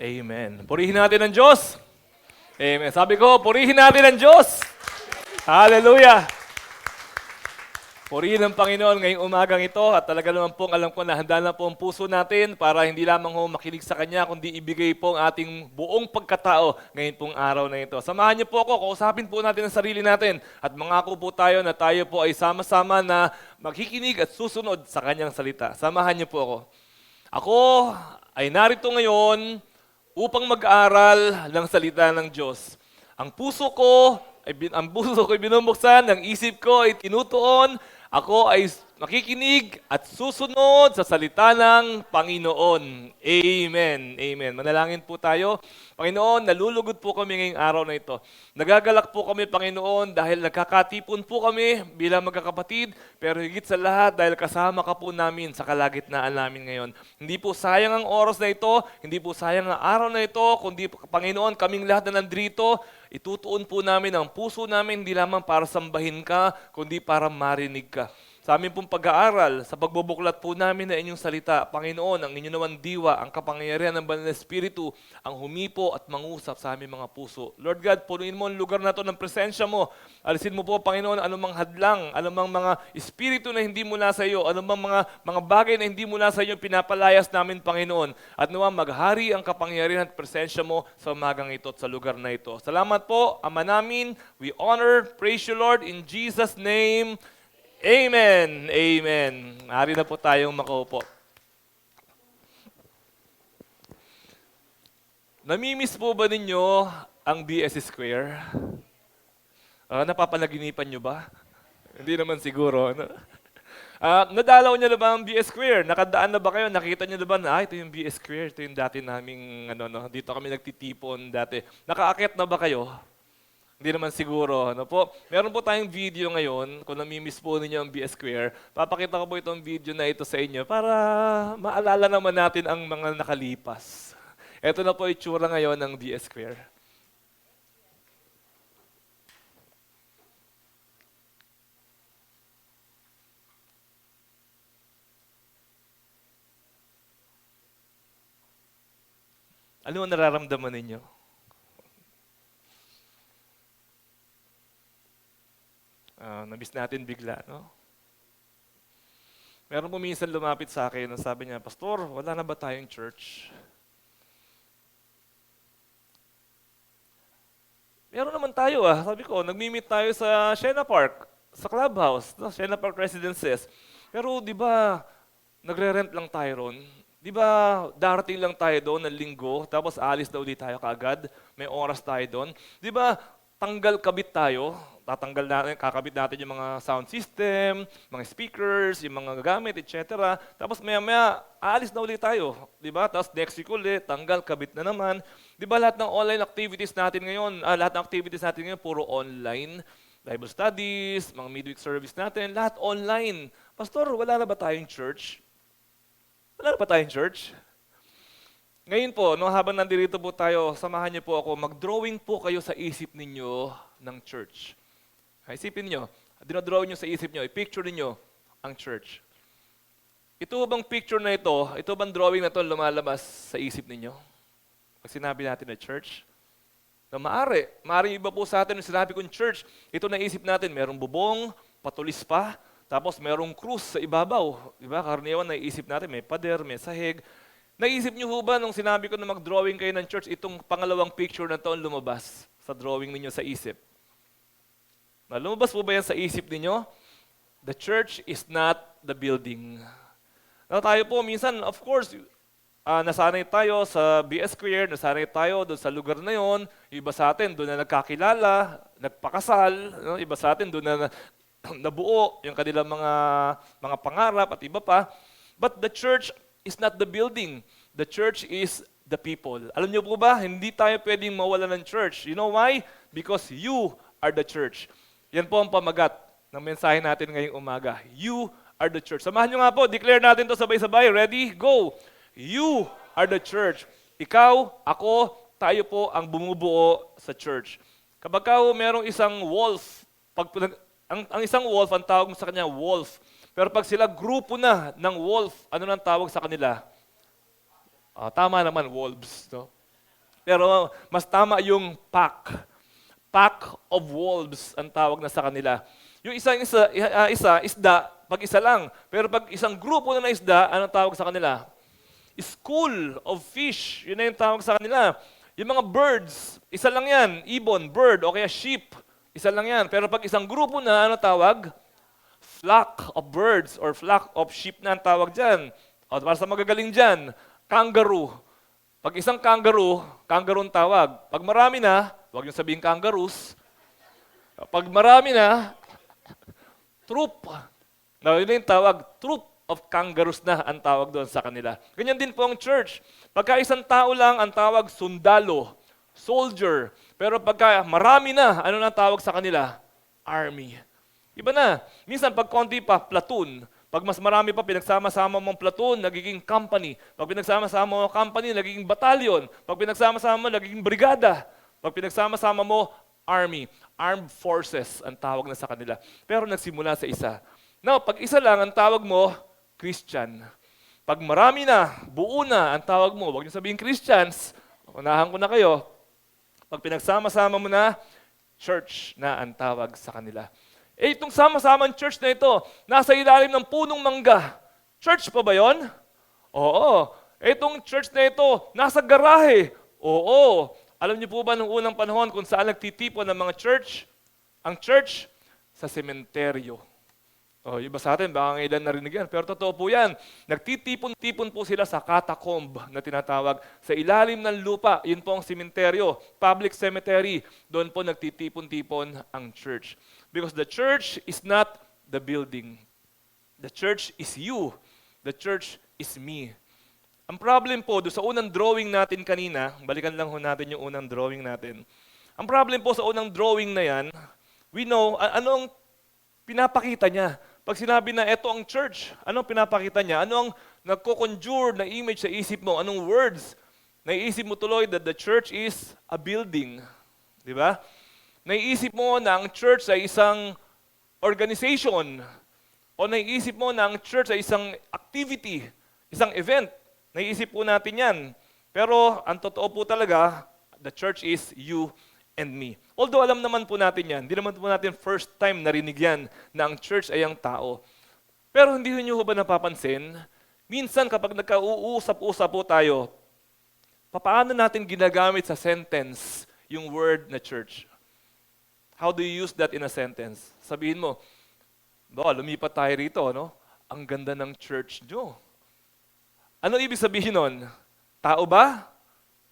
Amen. Purihin natin ang Diyos. Amen. Sabi ko, purihin natin ang Diyos. Hallelujah. Purihin ang Panginoon ngayong umagang ito at talaga naman pong alam ko na handa na po ang puso natin para hindi lamang ho makinig sa Kanya kundi ibigay po ang ating buong pagkatao ngayon pong araw na ito. Samahan niyo po ako, kausapin po natin ang sarili natin at mangako po tayo na tayo po ay sama-sama na magkikinig at susunod sa Kanyang salita. Samahan niyo po ako. Ako ay narito ngayon upang mag-aral ng salita ng Diyos. Ang puso ko ay binubuksan, ang isip ko ay tinutuon, ako ay makikinig at susunod sa salita ng Panginoon. Amen. Amen. Manalangin po tayo. Panginoon, nalulugod po kami ngayong araw na ito. Nagagalak po kami, Panginoon, dahil nagkakatipon po kami bilang magkakapatid, pero higit sa lahat dahil kasama ka po namin sa kalagitnaan namin ngayon. Hindi po sayang ang oras na ito, hindi po sayang ang araw na ito, kundi Panginoon, kaming lahat na nandito, itutuon po namin ang puso namin, hindi lamang para sambahin ka, kundi para marinig ka. Sa aming pong pag-aaral, sa pagbubuklat po namin na inyong salita, Panginoon, ang inyong naman diwa, ang kapangyarihan ng Banal na Espiritu, ang humipo at mangusap sa aming mga puso. Lord God, punuin mo ang lugar na ito ng presensya mo. Alisin mo po, Panginoon, anumang hadlang, anumang mga espiritu na hindi mula sa iyo, anumang mga bagay na hindi mula sa iyo pinapalayas namin, Panginoon. At nawa maghari ang kapangyarihan at presensya mo sa umagang ito at sa lugar na ito. Salamat po, Ama namin. We honor, praise you, Lord, in Jesus' name. Amen. Amen. Maaari na po tayong makaupo. Namimiss po ba ninyo ang BS Square? Napapanaginipan nyo ba? Hindi naman siguro. No? Nadalaw niyo na ba ang BS Square? Nakadaan na ba kayo? Nakita niyo na ba na ito yung BS Square? Ito yung dati naming, dito kami nagtitipon dati. Nakaakyat na ba kayo? Hindi naman siguro. Ano po? Meron po tayong video ngayon, kung namimiss po ninyo ang BS Square, papakita ko po itong video na ito sa inyo para maalala naman natin ang mga nakalipas. Ito na po itsura ngayon ng BS Square. Ano ang nararamdaman ninyo? Namiss natin bigla, no? Meron po minsan lumapit sa akin, sabi niya, Pastor, wala na ba tayong church? Meron naman tayo Sabi ko, nagmi-meet tayo sa Siena Park, sa clubhouse, no? Siena Park Residences. Pero di ba, nagre-rent lang tayo ron? Di ba, darating lang tayo doon ng linggo, tapos alis daw di tayo kaagad, may oras tayo doon. Di ba, tanggal kabit tayo, tatanggal natin, kakabit natin yung mga sound system, mga speakers, yung mga gamit, etc. Tapos maya-maya, aalis na ulit tayo. Di ba? Tapos next week ulit, tanggal, kabit na naman. Di ba lahat ng online activities natin ngayon, puro online. Bible studies, mga midweek service natin, lahat online. Pastor, wala na ba tayong church? Wala na ba tayong church? Ngayon po, habang nandito po tayo, samahan niyo po ako, mag-drawing po kayo sa isip ninyo ng church. Isipin niyo, dinadraw niyo sa isip niyo, i-picture niyo ang church. Ito bang picture na ito bang drawing na ito lumalabas sa isip ninyo? Pag sinabi natin na church, na maaari iba po sa atin yung sinabi kong church, ito naisip natin, merong bubong, patulis pa, tapos merong krus sa ibabaw. Diba? Karaniwan naisip natin, may pader, may sahig. Naisip niyo ba nung sinabi ko na mag-drawing kayo ng church, itong pangalawang picture na ito lumabas sa drawing ninyo sa isip? Lumabas po ba yan sa isip ninyo? The church is not the building. Tayo po minsan, of course, nasanay tayo sa BS Square, nasanay tayo doon sa lugar na yon. Iba sa atin, doon na nagkakilala, nagpakasal. No? Iba sa atin, doon na nabuo yung kanilang mga pangarap at iba pa. But the church is not the building. The church is the people. Alam niyo po ba, hindi tayo pwedeng mawala ng church. You know why? Because you are the church. Yan po ang pamagat ng mensahe natin ngayong umaga. You are the church. Samahan niyo nga po, declare natin to sabay-sabay. Ready? Go! You are the church. Ikaw, ako, tayo po ang bumubuo sa church. Kapag merong isang wolf, ang isang wolf, ang tawag mo sa kanya wolf. Pero pag sila grupo na ng wolf, ano nang tawag sa kanila? Tama naman, wolves. No? Pero mas tama yung pack. Pack of wolves ang tawag na sa kanila. Yung isda, pag isa lang. Pero pag isang grupo na isda, anong tawag sa kanila? School of fish. Yun na yung tawag sa kanila. Yung mga birds, isa lang yan. Ibon, bird, o kaya sheep. Isa lang yan. Pero pag isang grupo na, ano tawag? Flock of birds or flock of sheep na ang tawag dyan. O para sa magagaling dyan, kangaroo. Pag isang kangaroo ang tawag. Pag marami na, huwag niyo sabihin kangaroos. Pag marami na, troop. Now, yun yung tawag, troop of kangaroos na ang tawag doon sa kanila. Ganyan din po ang church. Pagka isang tao lang, ang tawag sundalo, soldier. Pero pagka marami na, ano na ang tawag sa kanila? Army. Iba na. Minsan pag konti pa, platoon. Pag mas marami pa, pinagsama-sama mong platoon, nagiging company. Pag pinagsama-sama mo company, nagiging battalion. Pag pinagsama-sama mo, nagiging brigada. Pag pinagsama-sama mo, army. Armed forces ang tawag na sa kanila. Pero nagsimula sa isa. Now, pag isa lang, ang tawag mo, Christian. Pag marami na, buo na, ang tawag mo, huwag niyo sabihin Christians, unahan ko na kayo. Pag pinagsama-sama mo na, church na ang tawag sa kanila. Eh, itong sama-samang church na ito, nasa ilalim ng punong mangga. Church pa ba yon? Oo. Itong church na ito, nasa garahe. Oo. Alam niyo po ba nung unang panahon kung saan nagtitipon ng mga church? Ang church, sa sementeryo. Oh, iba sa atin, baka ng ilan narinig yan. Pero totoo po yan. Nagtitipon-tipon po sila sa catacomb na tinatawag. Sa ilalim ng lupa, yun po ang sementeryo. Public cemetery. Doon po nagtitipon-tipon ang church. Because the church is not the building. The church is you. The church is me. Ang problem po, doon sa unang drawing natin kanina, balikan lang ho natin yung unang drawing natin. Ang problem po sa unang drawing na yan, we know, ano ang pinapakita niya? Pag sinabi na ito ang church, anong pinapakita niya? Ano ang nagko-conjure na image sa isip mo? Anong words? Naiisip mo tuloy that the church is a building. Di ba? Naiisip mo na ang church ay isang organization. O naiisip mo na ang church ay isang activity, isang event. Naiisip po natin yan. Pero ang totoo po talaga, the church is you and me. Although alam naman po natin yan, hindi naman po natin first time narinig yan na ang church ay ang tao. Pero hindi niyo ba napapansin, minsan kapag nagkauusap-usap po tayo, paano natin ginagamit sa sentence yung word na church? How do you use that in a sentence? Sabihin mo, lumipat tayo rito, no? Ang ganda ng church nyo. Ano ibig sabihin nun? Tao ba?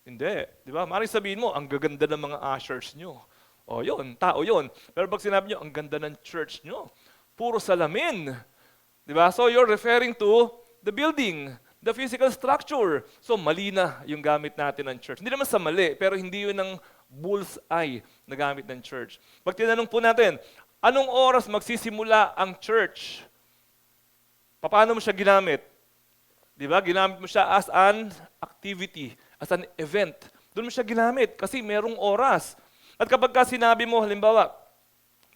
Hindi. Di ba? Maaaring sabihin mo, ang gaganda ng mga ushers nyo. O yun, tao yun. Pero pag sinabi nyo, ang ganda ng church nyo, puro salamin. Di ba? So you're referring to the building, the physical structure. So mali na yung gamit natin ng church. Hindi naman sa mali, pero hindi yun ang bullseye na gamit ng church. Pag tinanong po natin, anong oras magsisimula ang church? Paano mo siya ginamit? Di ba? Ginamit mo siya as an activity, as an event. Doon mo siya ginamit kasi merong oras. At kapag ka sinabi mo, halimbawa,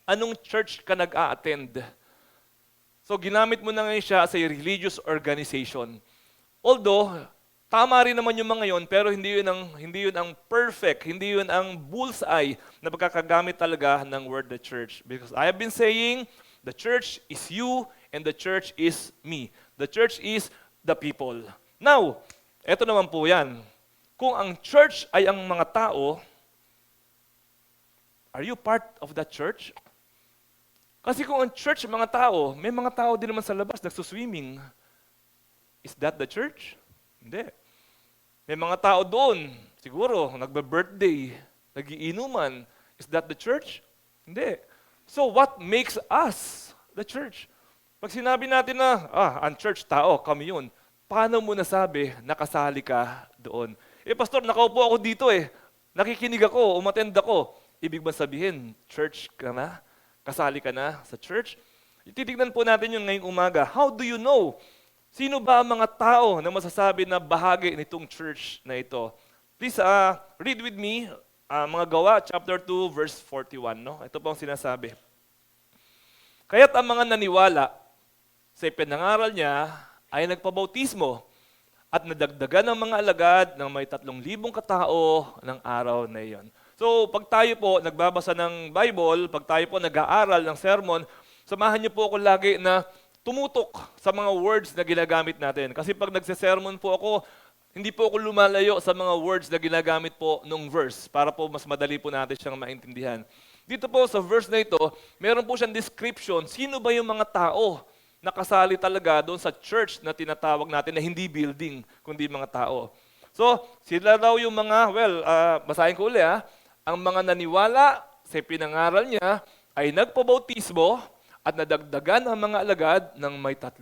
anong church ka nag-a-attend? So ginamit mo na ngayon siya as a religious organization. Although, tama rin naman yung mga yon, pero hindi yun ang perfect, hindi yun ang bullseye na pagkakagamit talaga ng word the church. Because I have been saying, the church is you and the church is me. The church is the people. Now, eto naman po yan. Kung ang church ay ang mga tao, are you part of that church? Kasi kung ang church ay mga tao, may mga tao din naman sa labas nagsuswimming. Is that the church? Hindi. May mga tao doon, siguro, nagbe-birthday, nagiinuman. Is that the church? Hindi. So what makes us the church? Pag sinabi natin na, ang church, tao, kami yun, paano mo nasabi nakasali ka doon? Pastor, nakaupo ako dito nakikinig ako, umattend ako. Ibig ba sabihin, church ka na? Kasali ka na sa church? Titignan po natin yun ngayong umaga. How do you know? Sino ba ang mga tao na masasabi na bahagi nitong church na ito? Please read with me mga Gawa, chapter 2, verse 41. No? Ito po ang sinasabi. Kaya't ang mga naniwala sa ipinangaral niya ay nagpabautismo at nadagdagan ng mga alagad ng may 3,000 katao ng araw na iyon. So, pag tayo po nagbabasa ng Bible, pag tayo po nag-aaral ng sermon, samahan niyo po ako lagi na tumutok sa mga words na ginagamit natin. Kasi pag nagse-sermon po ako, hindi po ako lumalayo sa mga words na ginagamit po nung verse para po mas madali po natin siyang maintindihan. Dito po sa verse na ito, meron po siyang description. Sino ba yung mga tao na kasali talaga doon sa church na tinatawag natin na hindi building, kundi mga tao. So, sila daw yung mga, basahin ko uli ang mga naniwala sa pinangaral niya ay nagpabautismo at nadagdagan ang mga alagad ng may 3,000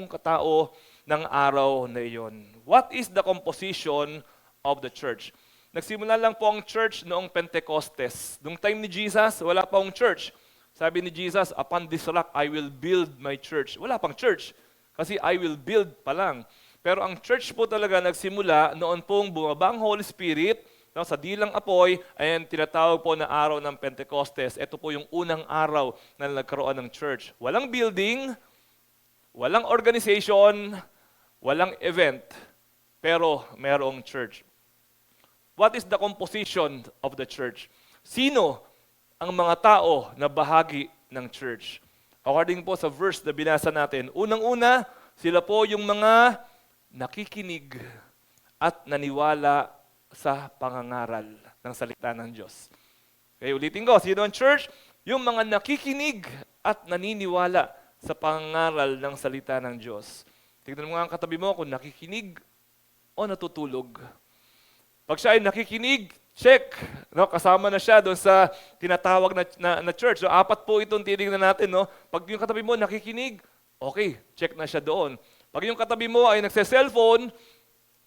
katao ng araw na iyon. What is the composition of the church? Nagsimula lang po ang church noong Pentecostes. Noong time ni Jesus, wala pa ang church. Sabi ni Jesus, upon this rock, I will build my church. Wala pang church, kasi I will build pa lang. Pero ang church po talaga nagsimula noon pong bumaba ang Holy Spirit, sa dilang apoy, ayan, tinatawag po na araw ng Pentecostes. Ito po yung unang araw na nagkaroon ng church. Walang building, walang organization, walang event, pero merong church. What is the composition of the church? Sino ang mga tao na bahagi ng church? According po sa verse na binasa natin, unang-una, sila po yung mga nakikinig at naniwala sa pangangaral ng salita ng Diyos. Okay, ulitin ko, sino ang church? Yung mga nakikinig at naniniwala sa pangangaral ng salita ng Diyos. Tignan mo nga ang katabi mo kung nakikinig o natutulog. Pag siya ay nakikinig, check. No, kasama na siya doon sa tinatawag na church. So, 4 po itong tinignan natin. No? Pag yung katabi mo nakikinig, okay, check na siya doon. Pag yung katabi mo ay nagse-cellphone,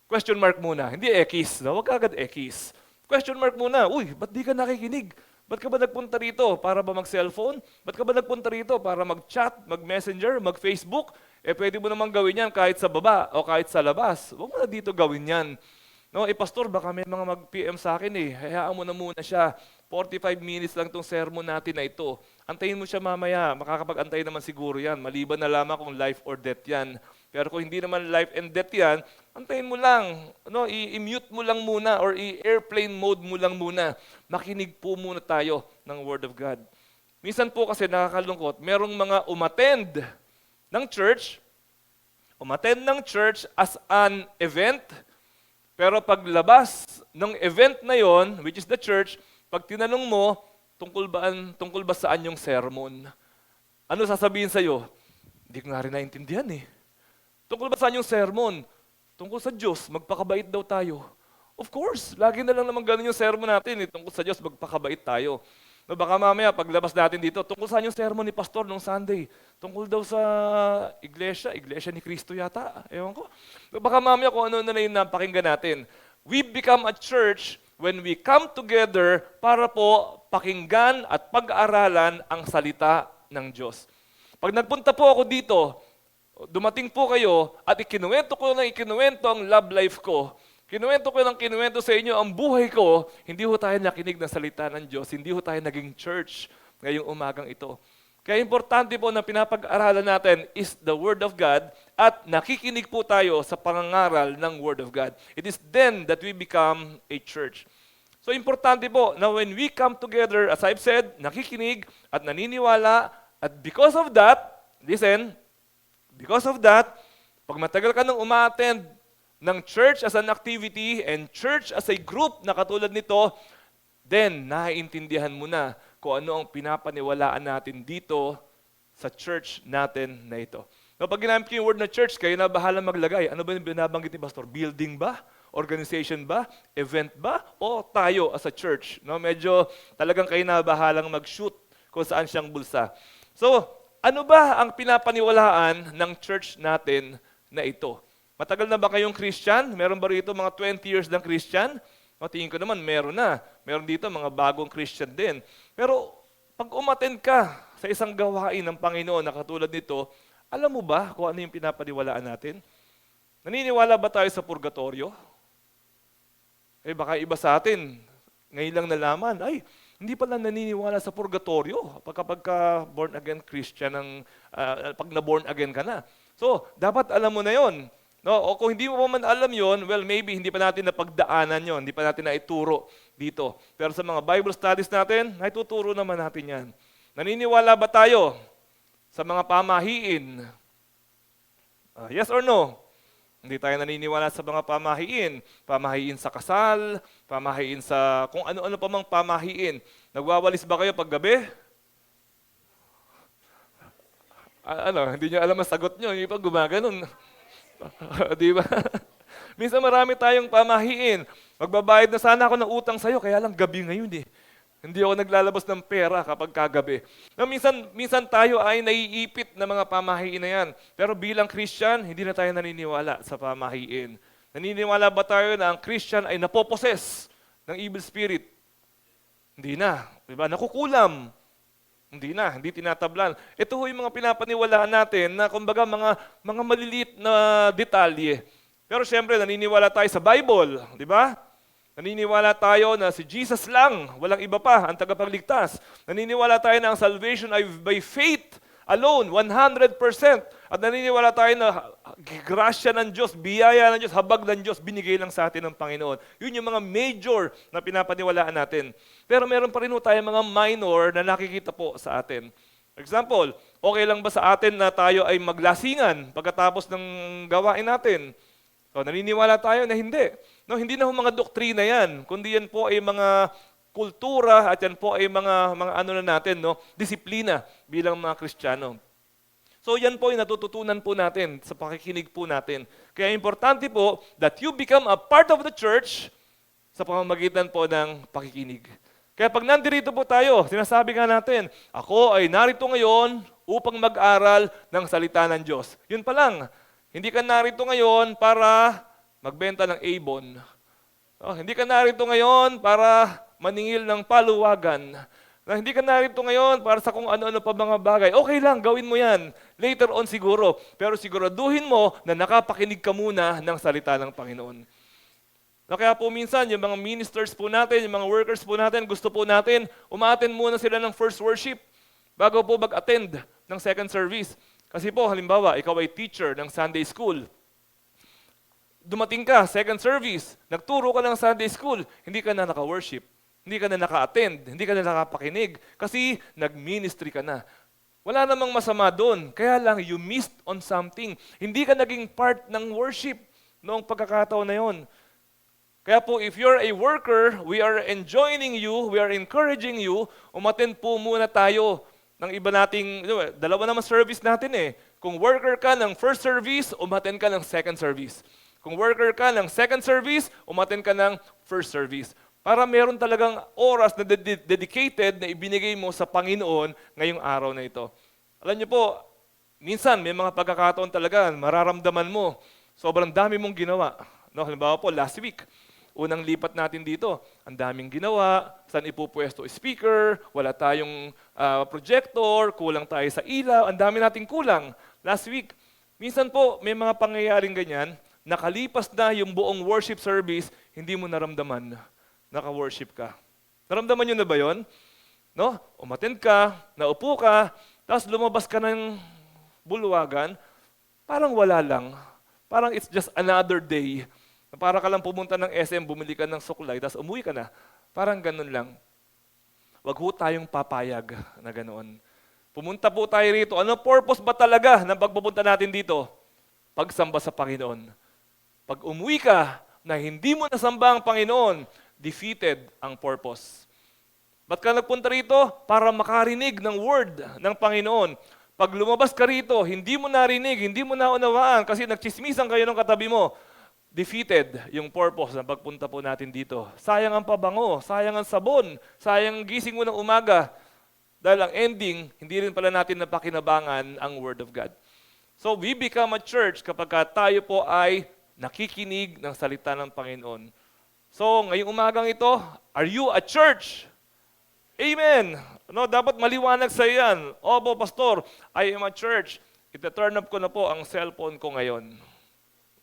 question mark muna. Hindi X. No? Huwag agad X. Question mark muna. Uy, ba't di ka nakikinig? Ba't ka ba nagpunta rito? Para ba mag-cellphone? Ba't ka ba nagpunta rito? Para mag-chat, mag-messenger, mag-Facebook? Pwede mo namang gawin yan kahit sa baba o kahit sa labas. Huwag mo na dito gawin yan. No, pastor, baka may mga mag-PM sa akin Hayaan mo na muna siya. 45 minutes lang itong sermon natin na ito. Antayin mo siya mamaya. Makakapag-antay naman siguro yan. Maliban na lamang kung life or death yan. Pero kung hindi naman life and death yan, antayin mo lang. No, i-mute mo lang muna or i-airplane mode mo lang muna. Makinig po muna tayo ng Word of God. Minsan po kasi nakakalungkot, merong mga umattend ng church as an event. Pero paglabas ng event na yon, which is the church, pag tinanong mo, tungkol ba saan yung sermon? Ano sasabihin sa'yo? Hindi ko nga rin naintindihan Tungkol ba saan yung sermon? Tungkol sa Diyos, magpakabait daw tayo. Of course, lagi na lang naman ganun yung sermon natin Tungkol sa Diyos, magpakabait tayo. No, baka mamaya, paglabas natin dito, tungkol saan yung sermon ni Pastor nung Sunday? Tungkol daw sa iglesia ni Cristo yata. Ewan ko. No, baka mamaya kung ano na yung napakinggan natin. We become a church when we come together para po pakinggan at pag-aaralan ang salita ng Diyos. Pag nagpunta po ako dito, dumating po kayo at ikinuwento ang love life ko, kinuwento sa inyo ang buhay ko, hindi ho tayo nakinig ng salita ng Diyos, hindi ho tayo naging church ngayong umagang ito. Kaya importante po na pinapag-aralan natin is the Word of God at nakikinig po tayo sa pangangaral ng Word of God. It is then that we become a church. So importante po na when we come together, as I've said, nakikinig at naniniwala at because of that, pag matagal ka nang uma-attend ng church as an activity and church as a group na katulad nito, then naiintindihan mo na kung ano ang pinapaniwalaan natin dito sa church natin na ito. No, pag ginamit ko yung word na church, kayo na bahala maglagay. Ano ba yung binabanggit ni Pastor? Building ba? Organization ba? Event ba? O tayo as a church? No, medyo talagang kayo na bahalang mag-shoot kung saan siyang bulsa. So, ano ba ang pinapaniwalaan ng church natin na ito? Matagal na ba kayong Christian? Meron ba rito mga 20 years ng Christian? O, tingin ko naman, meron na. Meron dito mga bagong Christian din. Pero pag umattend ka sa isang gawain ng Panginoon na katulad nito, alam mo ba kung ano yung pinapaniwalaan natin? Naniniwala ba tayo sa purgatorio? Baka iba sa atin, ngayon lang nalaman, hindi pala naniniwala sa purgatorio pagka born again Christian, pag na born again ka na. So, dapat alam mo na yon. No? O kung hindi mo pa man alam yon, well, maybe hindi pa natin napagdaanan yon, hindi pa natin naituro dito. Pero sa mga Bible studies natin, naituturo naman natin yan. Naniniwala ba tayo sa mga pamahiin? Yes or no? Hindi tayo naniniwala sa mga pamahiin. Pamahiin sa kasal, pamahiin sa kung ano-ano pa mang pamahiin. Nagwawalis ba kayo paggabi? Hindi nyo alam ang sagot nyo. Yung iba gumaganon. Di ba? Minsan marami tayong pamahiin. Magbabayad na sana ako ng utang sa'yo, kaya lang gabi ngayon eh. Hindi ako naglalabas ng pera kapag kagabi. Minsan tayo ay naiipit na mga pamahiin na yan. Pero bilang Christian, hindi na tayo naniniwala sa pamahiin. Naniniwala ba tayo na ang Christian ay napoposes ng evil spirit? Hindi na. Diba? Nakukulam. Hindi na, hindi tinatablan. Ito ho yung mga pinapaniwalaan natin na kumbaga mga maliliit na detalye. Pero siyempre, naniniwala tayo sa Bible, di ba? Naniniwala tayo na si Jesus lang, walang iba pa, ang tagapagligtas. Naniniwala tayo na ang salvation ay by faith alone, 100%. At naniniwala tayo na grasya ng Diyos, biyaya ng Diyos, habag ng Diyos, binigay lang sa atin ng Panginoon. Yun yung mga major na pinapaniwalaan natin. Pero meron pa rin tayo mga minor na nakikita po sa atin. For example, okay lang ba sa atin na tayo ay maglasingan pagkatapos ng gawain natin? So, naniniwala tayo na hindi. No, hindi na mga doktrina yan, kundi yan po ay mga kultura at yan po ay mga ano na natin, no, disiplina bilang mga Kristiyano. So yan po ay natututunan po natin sa pakikinig po natin. Kaya importante po that you become a part of the church sa pamamagitan po ng pakikinig. Kaya pag nandirito po tayo, sinasabi nga natin, ako ay narito ngayon upang mag-aral ng salita ng Diyos. Yun pa lang. Hindi ka narito ngayon para magbenta ng Avon. Hindi ka narito ngayon para maningil ng paluwagan. Hindi ka narito ngayon para sa kung ano-ano pa mga bagay. Okay lang, gawin mo yan. Later on siguro. Pero siguraduhin mo na nakapakinig ka muna ng salita ng Panginoon. Kaya po minsan, yung mga ministers po natin, yung mga workers po natin, gusto po natin, umattend muna sila ng first worship bago po mag-attend ng second service. Kasi po, halimbawa, ikaw ay teacher ng Sunday school. Dumating ka, second service, nagturo ka ng Sunday school, hindi ka na naka-worship, hindi ka na naka-attend, hindi ka na nakapakinig, kasi nag-ministry ka na. Wala namang masama doon, kaya lang you missed on something. Hindi ka naging part ng worship noong pagkakataon na yon. Kaya po, if you're a worker, we are enjoining you, we are encouraging you, umattend po muna tayo ng iba nating, dalawa naman service natin eh. Kung worker ka ng first service, umattend ka ng second service. Kung worker ka ng second service, umattend ka ng first service. Para meron talagang oras na dedicated na ibinigay mo sa Panginoon ngayong araw na ito. Alam niyo po, minsan may mga pagkakataon talaga, mararamdaman mo, sobrang dami mong ginawa. No, halimbawa po, last week, unang lipat natin dito, ang daming ginawa, saan ipupwesto speaker, wala tayong projector, kulang tayo sa ilaw, ang dami nating kulang last week. Minsan po, may mga pangyayaring ganyan, nakalipas na yung buong worship service, hindi mo naramdaman, naka-worship ka. Naramdaman nyo na ba yun? No? Umattend ka, naupo ka, tapos lumabas ka ng bulwagan, parang wala lang. Parang it's just another day. Para ka lang pumunta ng SM, bumili ka ng suklay, tapos umuwi ka na. Parang ganun lang. Wag ho tayong papayag na ganoon. Pumunta po tayo rito. Ano purpose ba talaga ng pagpupunta natin dito? Pagsamba sa Panginoon. Pag umuwi ka na hindi mo nasamba ang Panginoon, defeated ang purpose. Ba't ka nagpunta rito? Para makarinig ng word ng Panginoon. Pag lumabas ka rito, hindi mo narinig, hindi mo naunawaan kasi nagchismisan kayo ng katabi mo, defeated yung purpose ng pagpunta po natin dito. Sayang ang pabango, sayang ang sabon, sayang ang gising mo ng umaga. Dahil ang ending, hindi rin pala natin napakinabangan ang Word of God. So we become a church kapag tayo po ay nakikinig ng salita ng Panginoon. So ngayong umagang ito, are you a church? Amen! No, dapat maliwanag sa iyan. Opo, Pastor, I am a church. Ita-turn up ko na po ang cellphone ko ngayon.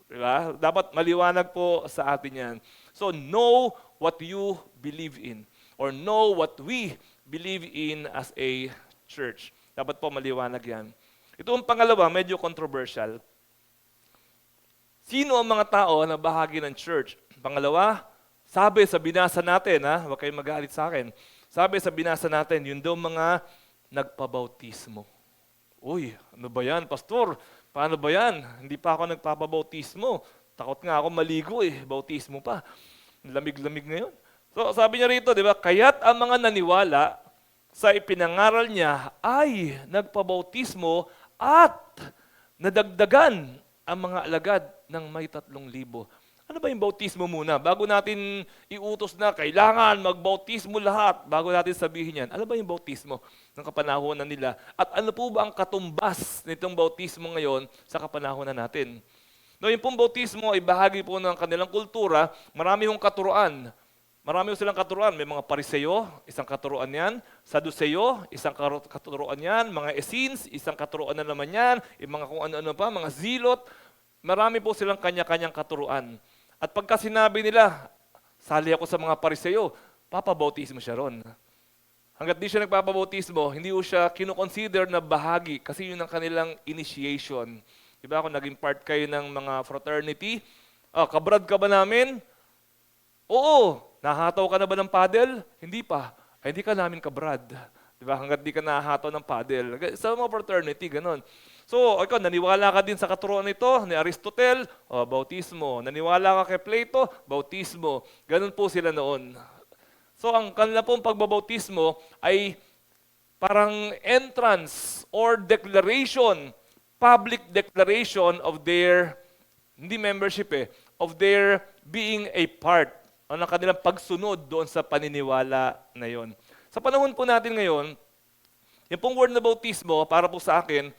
Diba? Dapat maliwanag po sa atin yan. So, know what you believe in. Or know what we believe in as a church. Dapat po maliwanag yan. Ito ang pangalawa, medyo controversial. Sino ang mga tao na bahagi ng church? Pangalawa, sabi sa binasa natin, huwag kayong magalit sa akin. Sabi sa binasa natin, yun daw mga nagpabautismo. Uy, ano ba yan, pastor? Paano ba yan? Hindi pa ako nagpapabautismo. Takot nga ako maligo bautismo pa. Lamig-lamig ngayon. So sabi niya rito, di ba, kaya't ang mga naniwala sa ipinangaral niya ay nagpabautismo at nadagdagan ang mga alagad ng may 3,000. Ano ba yung bautismo muna? Bago natin iutos na kailangan magbautismo lahat, bago natin sabihin yan, ano ba yung bautismo ng kapanahonan nila? At ano po ba ang katumbas nitong bautismo ngayon sa kapanahonan natin? No, yung pong bautismo ay bahagi po ng kanilang kultura, marami yung katuruan. Marami silang katuruan. May mga Pariseo, isang katuruan yan. Saduceo, isang katuruan yan. Mga Essenes, isang katuruan na naman yan. Yung mga kung ano-ano pa, mga Zilot. Marami po silang kanya-kanyang katuruan. At pagka sinabi nila, sali ako sa mga Pariseo, papabautismo siya ron. Hanggat di siya nagpapabautismo, hindi ko siya kinoconsider na bahagi kasi yun ang kanilang initiation. Diba kung naging part kayo ng mga fraternity, kabrad ka ba namin? Oo. Nahataw ka na ba ng paddle? Hindi pa. Ay, hindi ka namin kabrad. Diba? Hanggat di ka nahataw ng paddle. Sa mga fraternity, ganun. So, ikaw, naniwala ka din sa katuruan nito, ni Aristotle, bautismo. Naniwala ka kay Plato, bautismo. Ganun po sila noon. So, ang kanila pong pagbabautismo ay parang entrance or declaration, public declaration of their, hindi membership of their being a part, ng kanilang pagsunod doon sa paniniwala na yon. Sa panahon po natin ngayon, yung pong word na bautismo, para po sa akin,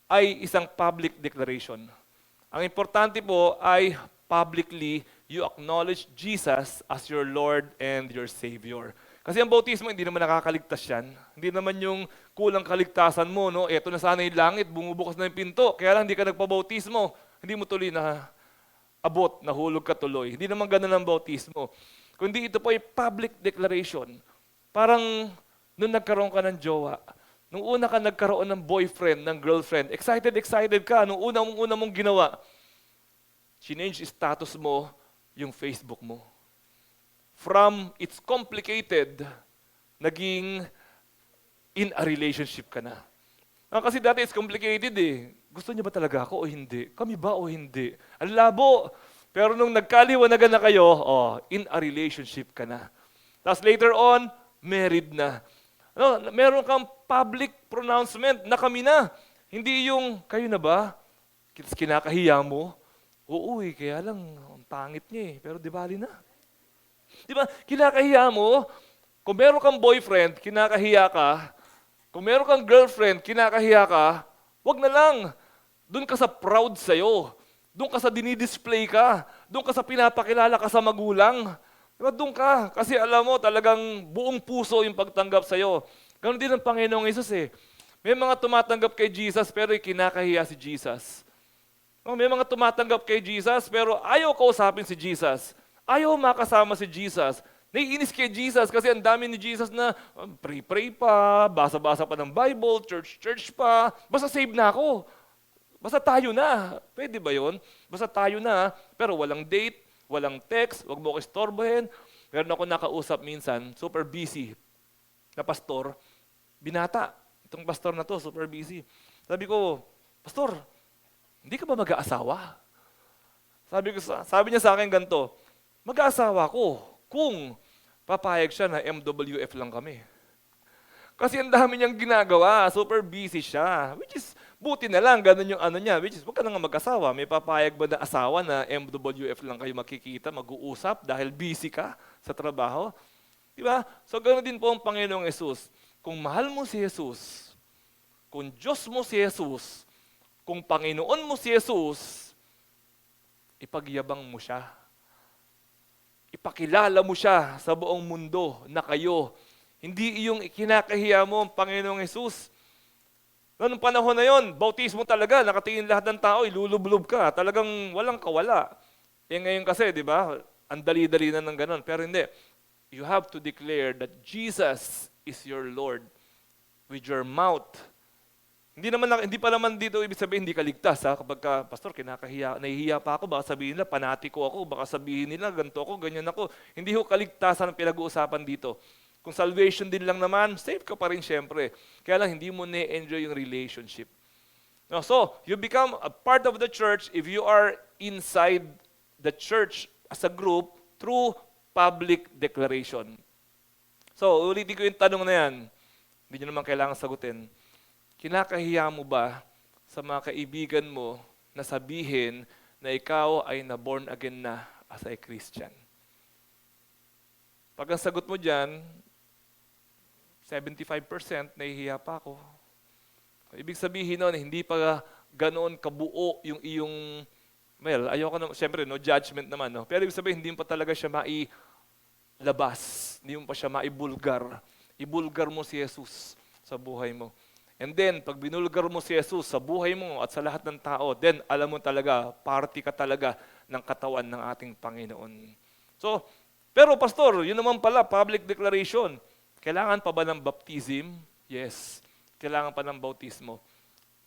ay isang public declaration. Ang importante po ay publicly you acknowledge Jesus as your Lord and your Savior. Kasi ang bautismo, hindi naman nakakaligtas yan. Hindi naman yung kulang kaligtasan mo, no? Eto na sana yung langit, bumubukas na yung pinto, kaya lang hindi ka nagpabautismo, hindi mo tuloy na abot, nahulog ka tuloy. Hindi naman ganun ang bautismo. Kundi ito po ay public declaration. Parang nung nagkaroon ka ng jowa, nung una ka nagkaroon ng boyfriend, ng girlfriend, excited ka. Nung una mong ginawa, change status mo yung Facebook mo. From it's complicated, naging in a relationship ka na. Kasi dati it's complicated Gusto niya ba talaga ako o hindi? Kami ba o hindi? Ang labo. Pero nung nagkaliwanagan na kayo, in a relationship ka na. Tapos later on, married na. Meron kang public pronouncement na kami na. Hindi yung, kayo na ba? Kinakahiya mo? Oo kaya lang, ang pangit niya pero di bali na. Di ba? Kinakahiya mo. Kung meron kang boyfriend, kinakahiya ka. Kung meron kang girlfriend, kinakahiya ka, wag na lang. Doon ka sa proud sa'yo. Doon ka sa dinidisplay ka. Doon ka sa pinapakilala ka sa magulang. Diba? Doon ka. Kasi alam mo, talagang buong puso yung pagtanggap sa'yo. Ganon din ang Panginoong Hesus May mga tumatanggap kay Jesus pero kinakahiya si Jesus. May mga tumatanggap kay Jesus pero ayaw kausapin si Jesus. Ayaw makasama si Jesus. Naiinis kay Jesus kasi ang dami ni Jesus na pray pa, basa-basa pa ng Bible, church pa. Basta save na ako. Basta tayo na. Pwede ba yun? Basta tayo na, pero walang date, walang text, wag mo ko istorbohin. Meron ako nakausap minsan, super busy na pastor, binata. Itong pastor na to, super busy. Sabi ko, pastor, hindi ka ba mag-aasawa? Sabi niya sa akin ganito, mag-aasawa ko kung papayag siya na MWF lang kami. Kasi ang dami niyang ginagawa, super busy siya. Which is, buti na lang, ganun yung ano niya. Which is, huwag ka na nga mag-asawa. May papayag ba na asawa na MWF lang kayo makikita, mag-uusap dahil busy ka sa trabaho? Diba? So, ganun din po ang Panginoong Hesus. Kung mahal mo si Jesus, kung Diyos mo si Jesus, kung Panginoon mo si Jesus, ipagyabang mo siya. Ipakilala mo siya sa buong mundo na kayo. Hindi iyong ikinakahiya mo ang Panginoong Hesus. Noong panahon na yon, bautismo talaga, nakatingin lahat ng tao, ilulublob ka, talagang walang kawala. Ngayon kasi, di ba, ang dali-dali na ng ganun. Pero hindi, you have to declare that Jesus is your Lord with your mouth. Hindi pa naman dito ibig sabihin hindi ka ligtas ha. Kapag ka, pastor, nahihiya pa ako, baka sabihin nila panatiko ako, baka sabihin nila ganito ako, ganyan ako. Hindi ho kaligtasan ang pinag-uusapan dito. Kung salvation din lang naman, safe ka pa rin syempre. Kaya lang hindi mo na-enjoy yung relationship. No, so, you become a part of the church if you are inside the church as a group through public declaration. So, ulitin ko yung tanong na yan. Hindi nyo naman kailangan sagutin. Kinakahiya mo ba sa mga kaibigan mo na sabihin na ikaw ay na-born again na as a Christian? Pag ang sagot mo dyan, 75% nahihiya pa ako. Ibig sabihin nun, hindi pa ganoon kabuo yung iyong, well, ayoko na, syempre, no judgment naman, no? Pero ibig sabihin, hindi pa talaga siya mailabas, hindi mo pa siya maibulgar. Ibulgar mo si Jesus sa buhay mo. And then, pag binulgar mo si Jesus sa buhay mo at sa lahat ng tao, then alam mo talaga, party ka talaga ng katawan ng ating Panginoon. So, pero pastor, yun naman pala, public declaration. Kailangan pa ba ng baptism? Yes. Kailangan pa ng bautismo.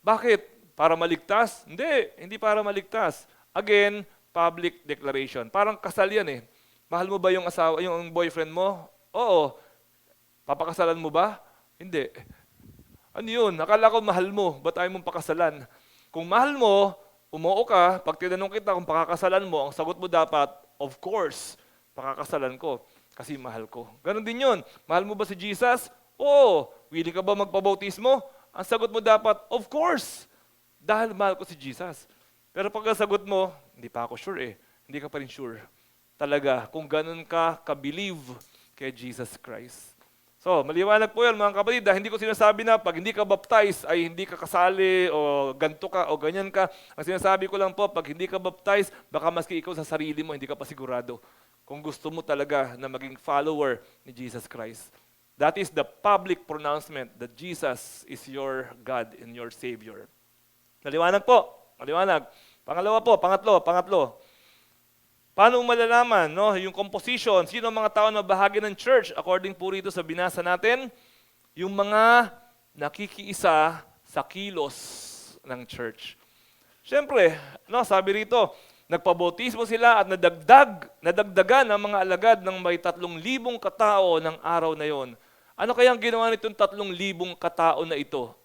Bakit? Para maligtas? Hindi para maligtas. Again, public declaration. Parang kasal yan eh. Mahal mo ba yung asawa, yung boyfriend mo? Oo. Papakasalan mo ba? Hindi. Ano yun? Akala ko mahal mo, ba't ayaw mong pakasalan? Kung mahal mo, umuo ka, pag tinanong kita kung pakakasalan mo, ang sagot mo dapat, of course, pakakasalan ko kasi mahal ko. Ganon din yun. Mahal mo ba si Jesus? Oo. Willing ka ba magpabautismo? Ang sagot mo dapat, of course, dahil mahal ko si Jesus. Pero pag ang sagot mo, hindi pa ako sure eh. Hindi ka pa rin sure. Talaga, kung ganon ka, ka-believe kay Jesus Christ. So, maliwanag po yan mga kapatid. Hindi ko sinasabi na pag hindi ka baptize ay hindi ka kasali o ganto ka o ganyan ka. Ang sinasabi ko lang po, pag hindi ka baptize, baka maski ikaw sa sarili mo, hindi ka pa sigurado. Kung gusto mo talaga na maging follower ni Jesus Christ. That is the public pronouncement that Jesus is your God and your Savior. Maliwanag po. Maliwanag. Pangatlo. Paano malalaman, no, yung composition? Sino ang mga tao na bahagi ng church? According po rito sa binasa natin, yung mga nakikiisa sa kilos ng church. Siyempre, no, sabi rito, nagpabautismo sila at nadagdagan ang mga alagad ng may 3,000 katao ng araw na yon. Ano kayang ginawa nitong 3,000 katao na ito?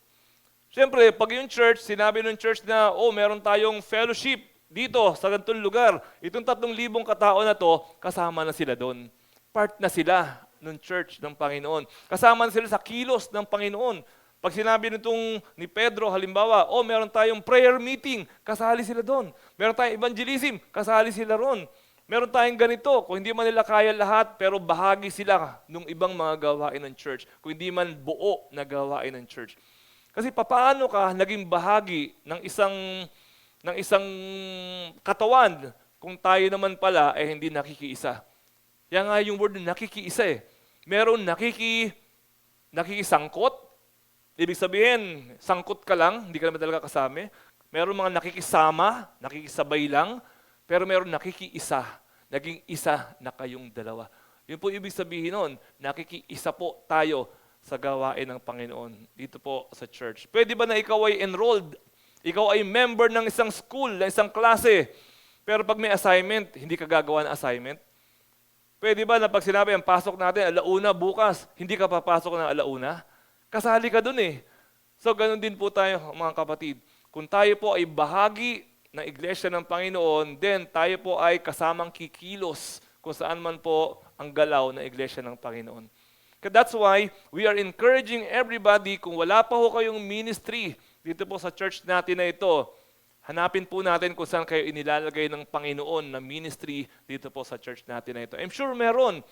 Siyempre, pag yung church, sinabi ng church na, meron tayong fellowship dito, sa ganitong lugar. Itong 3,000 katao na to, kasama na sila doon. Part na sila ng church ng Panginoon. Kasama na sila sa kilos ng Panginoon. Pag sinabi nitong ni Pedro, halimbawa, meron tayong prayer meeting, kasali sila doon. Meron tayong evangelism, kasali sila ron. Meron tayong ganito, kung hindi man nila kaya lahat, pero bahagi sila ng ibang mga gawain ng church. Kung hindi man buo na gawain ng church. Kasi paano ka naging bahagi ng isang katawan kung tayo naman pala ay hindi nakikiisa. Yan nga yung word na nakikiisa eh. Meron nakikisangkot. Ibig sabihin, sangkot ka lang, hindi ka naman talaga kasama. Meron mga nakikisama, nakikisabay lang, pero meron nakikiisa. Naging isa na kayong dalawa. Yun po ibig sabihin nun, nakikiisa po tayo sa gawain ng Panginoon dito po sa church. Pwede ba na ikaw ay enrolled? Ikaw ay member ng isang school, ng isang klase. Pero pag may assignment, hindi ka gagawa ng assignment? Pwede ba na pag sinabi ang pasok natin, alauna bukas, hindi ka papasok ng alauna? Kasali ka dun eh. So ganun din po tayo mga kapatid. Kung tayo po ay bahagi ng iglesia ng Panginoon, then tayo po ay kasamang kikilos kung saan man po ang galaw ng iglesia ng Panginoon. That's why we are encouraging everybody, kung wala pa ho kayong ministry, dito po sa church natin na ito, hanapin po natin kung saan kayo inilalagay ng Panginoon na ministry dito po sa church natin na ito. I'm sure meron.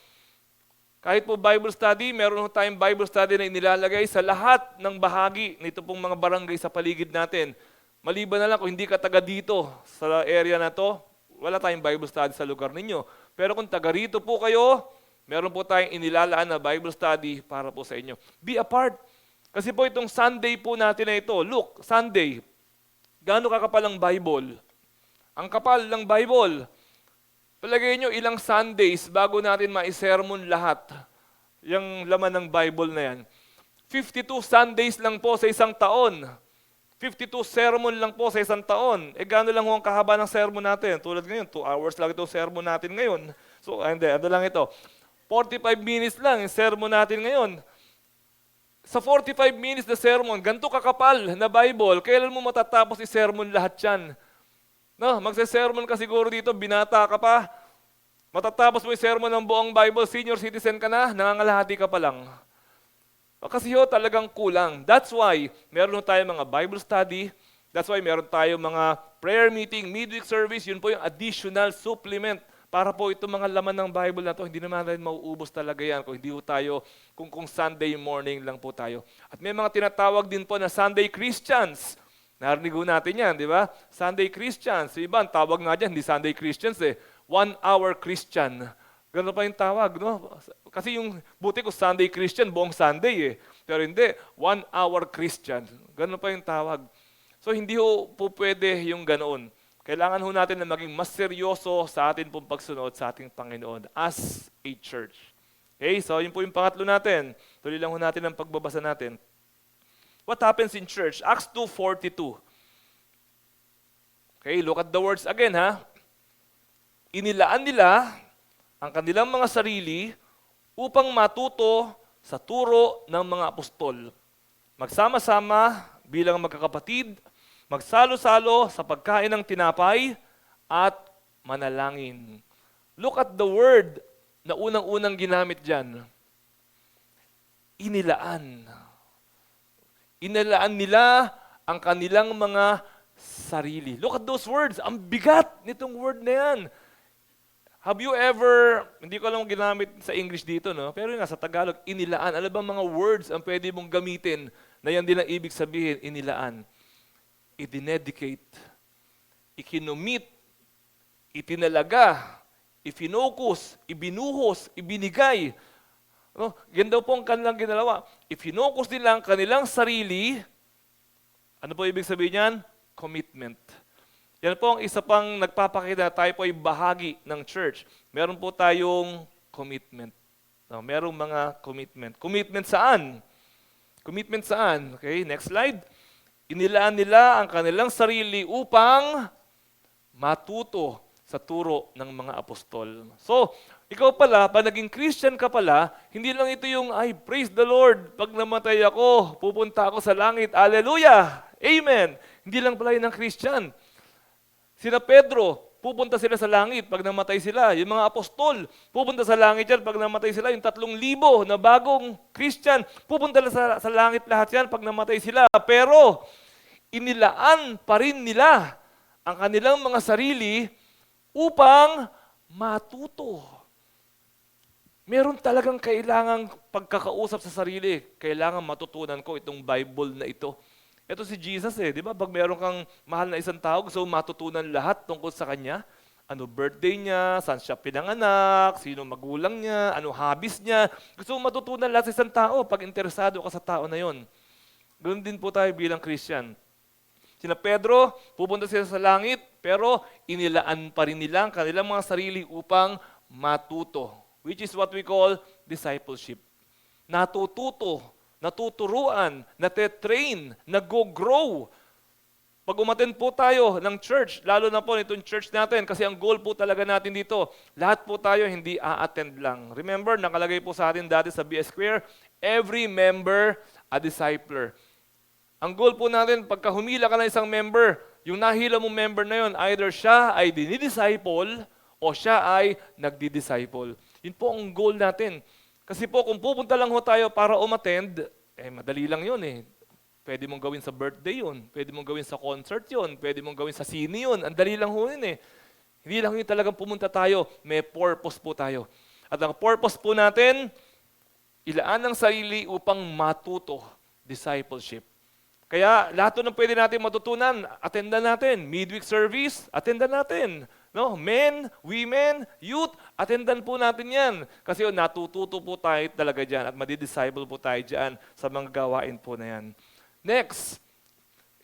Kahit po Bible study, meron tayong Bible study na inilalagay sa lahat ng bahagi nito pong mga barangay sa paligid natin. Maliban na lang kung hindi ka taga dito sa area na to, wala tayong Bible study sa lugar ninyo. Pero kung taga rito po kayo, meron po tayong inilalaan na Bible study para po sa inyo. Be a part. Kasi po itong Sunday po natin na ito, look, Sunday, gaano kakapal ang Bible? Ang kapal ng Bible. Palagay nyo ilang Sundays bago natin ma-sermon lahat yung laman ng Bible na yan. 52 Sundays lang po sa isang taon. 52 sermon lang po sa isang taon. Gaano lang ho ang kahaba ng sermon natin? Tulad ngayon, 2 hours lang itong sermon natin ngayon. So, hindi, ano lang ito? 45 minutes lang yung sermon natin ngayon. Sa 45 minutes na sermon, ganito kakapal na Bible, kailan mo matatapos i-sermon lahat yan? No, magse-sermon ka siguro dito, binata ka pa. Matatapos mo yung sermon ng buong Bible, senior citizen ka na, nangangalahati ka pa lang. Kasi talagang kulang. That's why meron tayong mga Bible study. That's why meron tayong mga prayer meeting, midweek service. Yun po yung additional supplement para po itong mga laman ng Bible na to. Hindi naman natin mauubos talaga yan kung hindi po tayo, kung Sunday morning lang po tayo. At may mga tinatawag din po na Sunday Christians. Narinig po natin yan, di ba? Sunday Christians. Iba, ang tawag nga dyan, hindi Sunday Christians 1 hour Christian. Ganun pa yung tawag, no? Kasi yung buti ko Sunday Christian, buong Sunday Pero hindi, 1 hour Christian. Ganun pa yung tawag. So hindi po pwede yung ganoon. Kailangan ho natin na maging mas seryoso sa atin pong pagsunod sa ating Panginoon as a church. Okay, so yun po yung pangatlo natin. Tuloy lang ho natin ang pagbabasa natin. What happens in church? Acts 2:42. Okay, look at the words again Inilaan nila ang kanilang mga sarili upang matuto sa turo ng mga apostol. Magsama-sama bilang magkakapatid, magsalo-salo sa pagkain ng tinapay at manalangin. Look at the word na unang-unang ginamit dyan. Inilaan. Inilaan nila ang kanilang mga sarili. Look at those words. Ang bigat nitong word na yan. Have you ever, hindi ko alam ginamit sa English dito, no? Pero yun nga, sa Tagalog, inilaan. Ano bang mga words ang pwede mong gamitin na yan din ang ibig sabihin, inilaan? I-dedicate, ikinumit, itinalaga, ifinokus, ibinuhos, ibinigay. No? Yan daw po ang kanilang ginalawa. Ifinokus nila ang kanilang sarili. Ano po ibig sabihin yan? Commitment. Yan po ang isa pang nagpapakita na tayo po ay bahagi ng church. Meron po tayong commitment. No, merong mga commitment. Commitment saan? Commitment saan? Okay, next slide. Inilaan nila ang kanilang sarili upang matuto sa turo ng mga apostol. So, ikaw pala, pag naging Christian ka pala, hindi lang ito yung, ay, praise the Lord, pag namatay ako, pupunta ako sa langit. Hallelujah! Amen! Hindi lang pala yun ang Christian. Sina Pedro, pupunta sila sa langit pag namatay sila. Yung mga apostol, pupunta sa langit yan pag namatay sila. Yung 3,000 na bagong Christian, pupunta sa langit lahat yan pag namatay sila. Pero, inilaan pa rin nila ang kanilang mga sarili upang matuto. Meron talagang kailangang pagkakausap sa sarili. Kailangan matutunan ko itong Bible na ito. Ito si Jesus di ba? Pag meron kang mahal na isang tao, gusto mo matutunan lahat tungkol sa kanya. Ano birthday niya, saan siya pinanganak, sino magulang niya, ano hobbies niya. Gusto mo matutunan lahat sa isang tao pag interesado ka sa tao na yon. Ganoon din po tayo bilang Christian. Sina Pedro, pupunta sila sa langit, pero inilaan pa rin nila ang kanilang mga sarili upang matuto, which is what we call discipleship. Natututo, natuturuan, nate-train, nag-grow. Pag umattend po tayo ng church, lalo na po nitong church natin, kasi ang goal po talaga natin dito, lahat po tayo hindi a-attend lang. Remember, nakalagay po sa atin dati sa BS Square, every member a discipler. Ang goal po natin, pagka humila ka ng isang member, yung nahila mong member na yun, either siya ay dinidisciple o siya ay nagdi-disciple. Yun po ang goal natin. Kasi po, kung pupunta lang ho tayo para umattend, madali lang yun Pwede mong gawin sa birthday yun, pwede mong gawin sa concert yun, pwede mong gawin sa sine yun. Ang dali lang ho yun Hindi lang yun talagang pumunta tayo, may purpose po tayo. At ang purpose po natin, ilaan ng sarili upang matuto, discipleship. Kaya lahat ng pwede natin matutunan, attendan natin. Midweek service, attendan natin. No? Men, women, youth, attendan po natin yan. Kasi natututo po tayo talaga dyan at madidisciple po tayo dyan sa mga gawain po na yan. Next,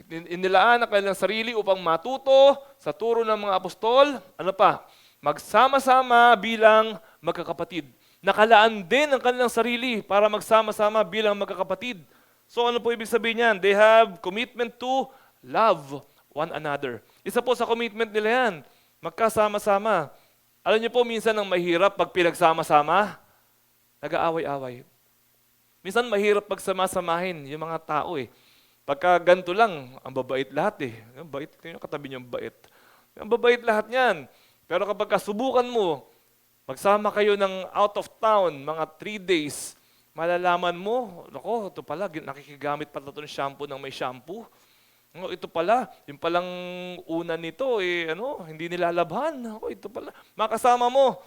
inilaan ang kanilang sarili upang matuto sa turo ng mga apostol. Ano pa? Magsama-sama bilang magkakapatid. Nakalaan din ang kanilang sarili para magsama-sama bilang magkakapatid. So ano po ibig sabihin niyan? They have commitment to love one another. Isa po sa commitment nila yan, magkasama-sama. Alam niyo po, minsan ang mahirap pag pinagsama-sama, nag-aaway-away. Minsan mahirap pagsamasamahin yung mga tao eh. Pagka ganito lang, ang babait lahat eh. Ang bait, yung katabi niyo ang bait. Ang babait lahat niyan. Pero kapag subukan mo, magsama kayo ng out of town, mga 3 days, malalaman mo, nako, ito pala, nakikigamit pala ito ng shampoo ng may shampoo. Ito pala, yung palang una nito, hindi nilalabhan. Ito pala. Makasama mo,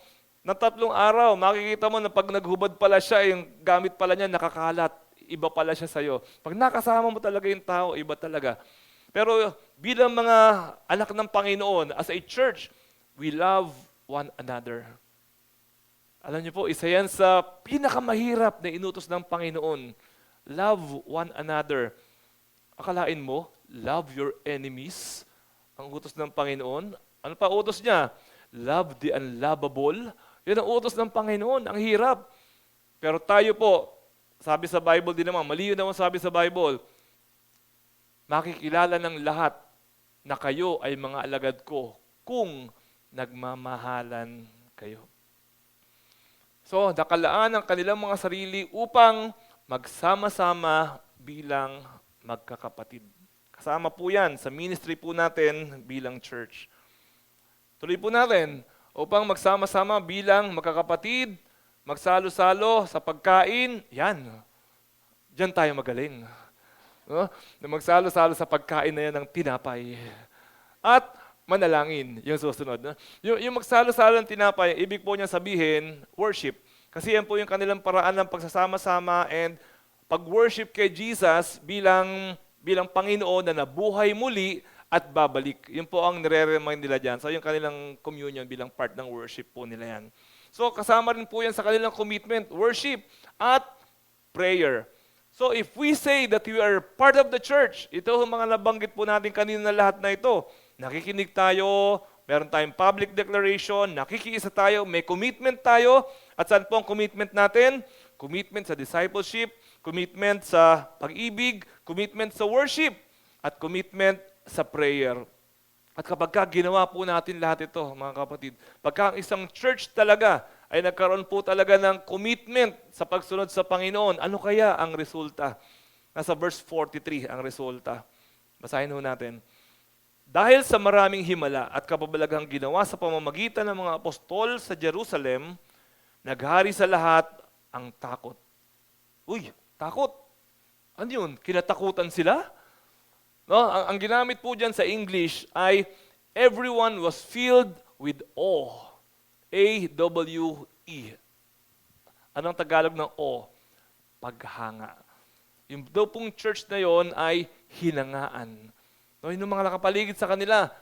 na 3 araw, makikita mo na pag naghubad pala siya, yung gamit pala niya nakakalat, iba pala siya sa'yo. Pag nakasama mo talaga yung tao, iba talaga. Pero bilang mga anak ng Panginoon, as a church, we love one another. Alam niyo po, isa yan sa pinakamahirap na inutos ng Panginoon. Love one another. Akalain mo, love your enemies, ang utos ng Panginoon. Ano pa utos niya? Love the unlovable. Yan ang utos ng Panginoon. Ang hirap. Pero tayo po, sabi sa Bible din naman, mali yun naman sabi sa Bible, makikilala ng lahat na kayo ay mga alagad ko kung nagmamahalan kayo. So, nakalaan ang kanilang mga sarili upang magsama-sama bilang magkakapatid. Kasama po yan sa ministry po natin bilang church. Tuloy po natin, upang magsama-sama bilang magkakapatid, magsalo-salo sa pagkain, yan. Diyan tayo magaling. No? Na magsalo-salo sa pagkain na yan ng tinapay. At manalangin, yung susunod. No? Yung magsalo-salo ng tinapay, ibig po niya sabihin, worship. Kasi yan po yung kanilang paraan ng pagsasama-sama and pag-worship kay Jesus bilang Panginoon na nabuhay muli at babalik. Yun po ang nire-remind nila dyan. So yung kanilang communion bilang part ng worship po nila yan. So kasama rin po yan sa kanilang commitment, worship at prayer. So if we say that we are part of the church, ito ang mga nabanggit po natin kanina na lahat na ito. Nakikinig tayo, meron tayong public declaration, nakikiisa tayo, may commitment tayo. At saan po ang commitment natin? Commitment sa discipleship, commitment sa pag-ibig, commitment sa worship, at commitment sa prayer. At kapag ginawa po natin lahat ito, mga kapatid, pagka ang isang church talaga ay nagkaroon po talaga ng commitment sa pagsunod sa Panginoon, ano kaya ang resulta? Nasa verse 43 ang resulta. Basahin ho natin. Dahil sa maraming himala at kababalaghang ginawa sa pamamagitan ng mga apostol sa Jerusalem, naghari sa lahat ang takot. Uy, takot. Ano yun? Kinatakutan sila? No, ang ginamit po dyan sa English ay everyone was filled with awe. A-W-E. Anong Tagalog ng awe? Paghanga. Yung daw pong church na yon ay hinangaan. No, yung mga nakapaligid sa kanila,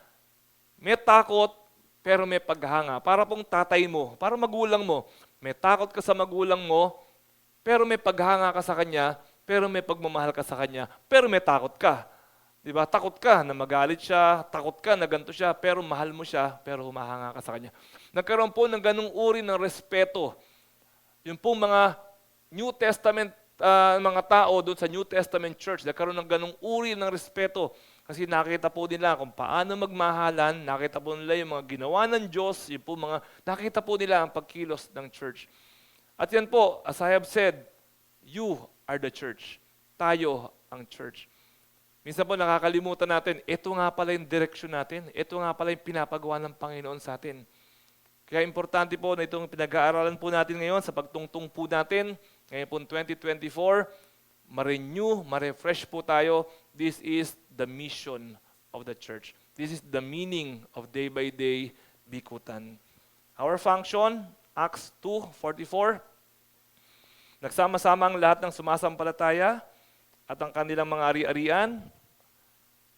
may takot pero may paghanga. Para pong tatay mo, para magulang mo. May takot ka sa magulang mo, pero may paghanga ka sa kanya, pero may pagmamahal ka sa kanya, pero may takot ka. Diba? Takot ka na magalit siya, takot ka na ganito siya, pero mahal mo siya, pero humahanga ka sa kanya. Nagkaroon po ng ganung uri ng respeto. Yung pong mga New Testament, mga tao doon sa New Testament church, nagkaroon ng ganung uri ng respeto. Kasi nakita po nila kung paano magmahalan, nakita po nila yung mga ginawa ng Diyos, yung po nakita po nila ang pagkilos ng church. At yan po, as I have said, you are the church. Tayo ang church. Minsan po nakakalimutan natin, ito nga pala yung direksyon natin. Ito nga pala yung pinapagawa ng Panginoon sa atin. Kaya importante po na itong pinag-aaralan po natin ngayon sa pagtungtong po natin, ngayon po 2024, ma-renew, ma-refresh po tayo. This is the mission of the church. This is the meaning of day-by-day bikutan. Our function, Acts 2:44, nagsama-sama ang lahat ng sumasampalataya at ang kanilang mga ari-arian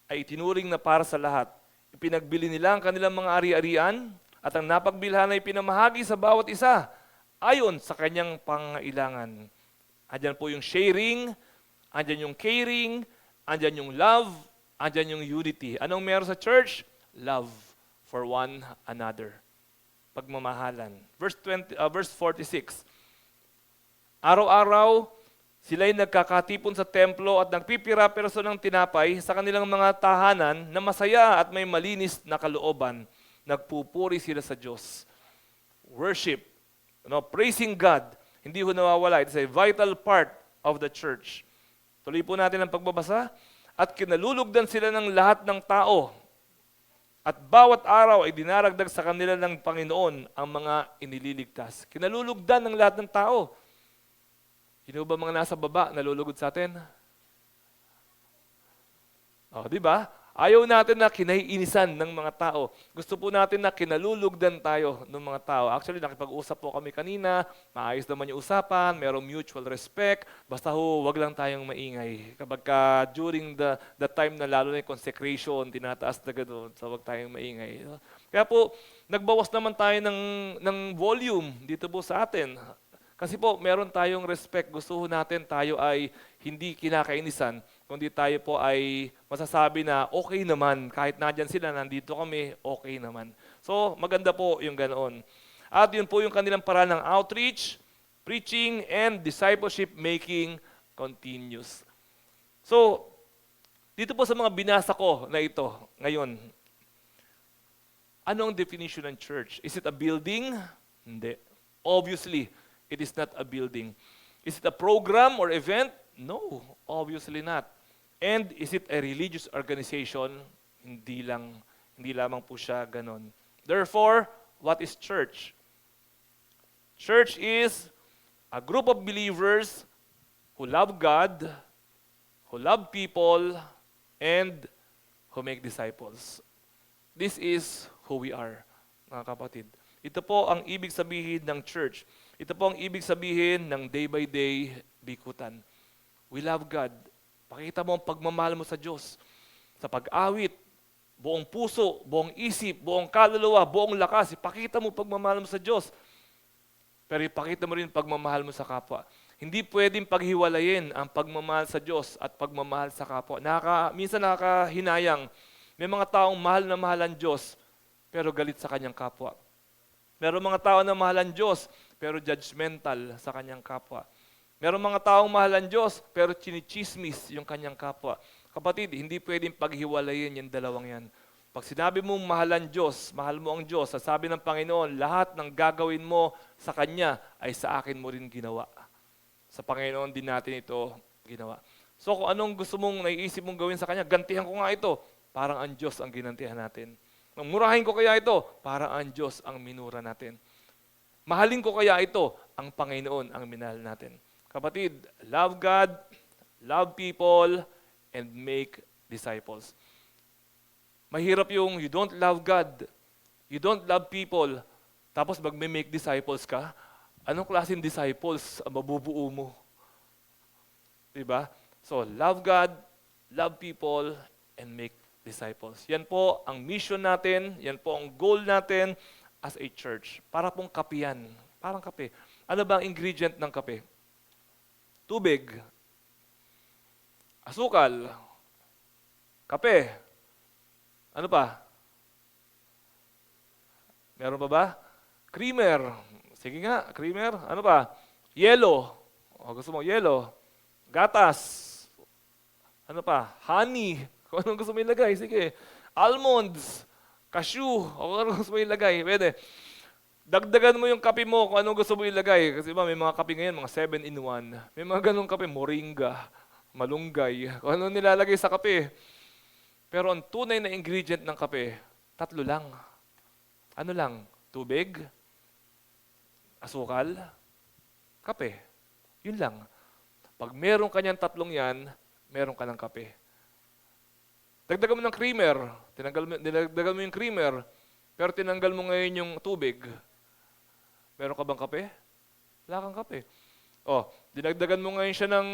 ay itinuring na para sa lahat. Ipinagbili nila ang kanilang mga ari-arian at ang napagbilhan ay pinamahagi sa bawat isa ayon sa kanyang pangailangan. Andyan po yung sharing, andyan yung caring, andyan yung love, andyan yung unity. Anong meron sa church? Love for one another. Pagmamahalan. Verse 46. Araw-araw, Sila'y nagkakatipon sa templo at nagpipira-piraso ng tinapay sa kanilang mga tahanan na masaya at may malinis na kalooban. Nagpupuri sila sa Diyos. Worship, praising God, hindi ho nawawala. It's a vital part of the church. Tuloy po natin ang pagbabasa. At kinalulugdan sila ng lahat ng tao. At bawat araw ay dinaragdag sa kanila ng Panginoon ang mga inililigtas. Kinalulugdan ng lahat ng tao. Sino ba mga nasa baba nalulugod sa atin? Di ba? Ayaw natin na kinaiinisan ng mga tao. Gusto po natin na kinalulugdan tayo ng mga tao. Actually, nakipag-usap po kami kanina, maayos naman yung usapan, merong mutual respect, basta wag lang tayong maingay. Kapag during the time na lalo na yung consecration, tinataas na gano'n, so wag tayong maingay. Kaya po, nagbawas naman tayo ng volume dito po sa atin. Kasi po, meron tayong respect. Gusto natin tayo ay hindi kinakainisan, kundi tayo po ay masasabi na okay naman. Kahit nandyan sila, nandito kami, okay naman. So, maganda po yung ganoon. At yun po yung kanilang paraan ng outreach, preaching, and discipleship making continues. So, dito po sa mga binasa ko na ito ngayon, anong definition ng church? Is it a building? Hindi. Obviously, it is not a building. Is it a program or event? No, obviously not. And is it a religious organization? Hindi lamang po siya ganon. Therefore, what is church? Church is a group of believers who love God, who love people, and who make disciples. This is who we are, mga kapatid. Ito po ang ibig sabihin ng church. Ito po ang ibig sabihin ng day by day bikutan. We love God. Pakita mo ang pagmamahal mo sa Diyos. Sa pag-awit, buong puso, buong isip, buong kaluluwa, buong lakas. Ipakita mo pagmamahal mo sa Diyos. Pero ipakita mo rin pagmamahal mo sa kapwa. Hindi pwedeng paghiwalayin ang pagmamahal sa Diyos at pagmamahal sa kapwa. Minsan nakakahinayang. May mga taong mahal na mahal ang Diyos, pero galit sa kanyang kapwa. Meron mga tao na mahal ang Diyos, pero judgmental sa kanyang kapwa. Meron mga taong mahal ang Diyos, pero chinichismis yung kanyang kapwa. Kapatid, hindi pwedeng paghiwalayin yung dalawang yan. Pag sinabi mong mahal ang Diyos, mahal mo ang Diyos, sasabi ng Panginoon, lahat ng gagawin mo sa Kanya ay sa akin mo rin ginawa. Sa Panginoon din natin ito ginawa. So kung anong gusto mong naiisip mong gawin sa Kanya, gantihan ko nga ito. Parang ang Diyos ang ginantihan natin. Murahin ko kaya ito, parang ang Diyos ang minura natin. Mahalin ko kaya ito, ang Panginoon ang minahal natin. Kapatid, love God, love people, and make disciples. Mahirap yung you don't love God, you don't love people, tapos mag-make disciples ka. Anong klaseng disciples ang mabubuo mo? Diba? So, love God, love people, and make disciples. Yan po ang mission natin, yan po ang goal natin as a church. Para pong kape yan. Parang kape. Ano ba ang ingredient ng kape? Tubig, asukal, kape. Ano pa? Meron pa ba? Creamer. Sige nga, creamer. Ano pa? Yelo. Gusto mo yelo. Gatas. Ano pa? Honey. Kung anong gusto mo ilagay, sige. Almonds. Cashew. O anong gusto mo ilagay, pwede. Dagdagan mo yung kape mo kung anong gusto mo ilagay. Kasi may mga kape ngayon, mga 7-in-1. May mga ganong kape, moringa, malunggay. Kung anong nilalagay sa kape. Pero ang tunay na ingredient ng kape, 3 lang. Ano lang? Tubig, asukal, kape. Yun lang. Pag meron kanyang 3 yan, meron ka ng kape. Dagdagan mo ng creamer. Dinagdagan mo yung creamer, pero tinanggal mo ngayon yung tubig. Meron ka bang kape? Wala kang kape. Dinagdagan mo ngayon siya ng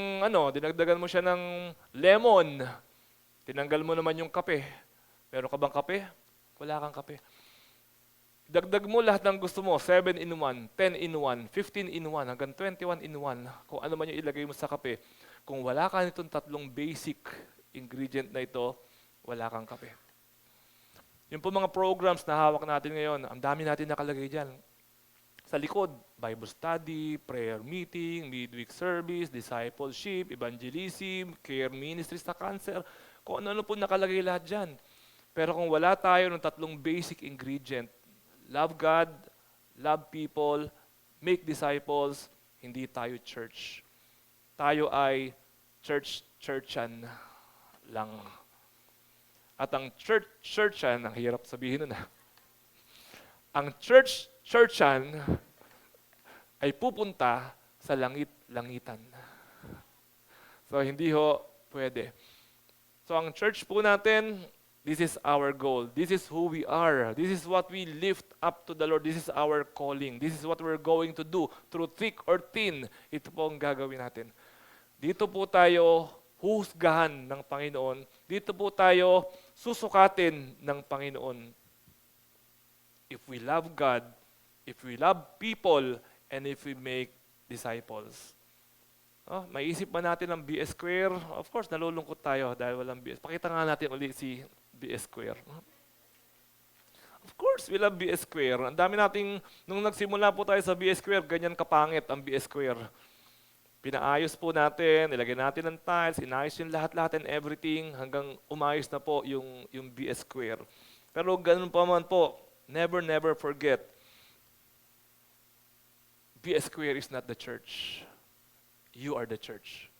dinagdagan mo siya ng lemon. Tinanggal mo naman yung kape. Meron ka bang kape? Wala kang kape. Dagdag mo lahat ng gusto mo, 7-in-1, 10-in-1, 15-in-1, hanggang 21-in-1. Kung ano man yung ilagay mo sa kape. Kung wala ka nitong 3 basic ingredient na ito, wala kang kape. Yung po mga programs na hawak natin ngayon, ang dami natin nakalagay dyan. Sa likod, Bible study, prayer meeting, midweek service, discipleship, evangelism, care ministry sa cancer. Kung ano-ano po nakalagay lahat dyan. Pero kung wala tayo ng tatlong basic ingredient, love God, love people, make disciples, hindi tayo church. Tayo ay churchan lang. At ang churchan, ang hirap sabihin nun. Ang churchan ay pupunta sa langit-langitan. So hindi ho pwede. So ang church po natin, this is our goal. This is who we are. This is what we lift up to the Lord. This is our calling. This is what we're going to do. Through thick or thin, ito po ang gagawin natin. Dito po tayo huhusgahan ng Panginoon. Dito po tayo susukatin ng Panginoon. If we love God, if we love people, and if we make disciples. Oh, maisip ba natin ang BS Square? Of course, nalulungkot tayo dahil walang BS. Pakita nga natin ulit si BS Square. Of course, we love BS Square. Ang dami nating, nung nagsimula po tayo sa BS Square, ganyan kapangit ang BS Square. Pinaayos po natin, nilagay natin ng tiles, inayos yung lahat-lahat and everything, hanggang umayos na po yung BS Square. Pero ganun pa man po, never forget, BS Square is not the church. You are the church.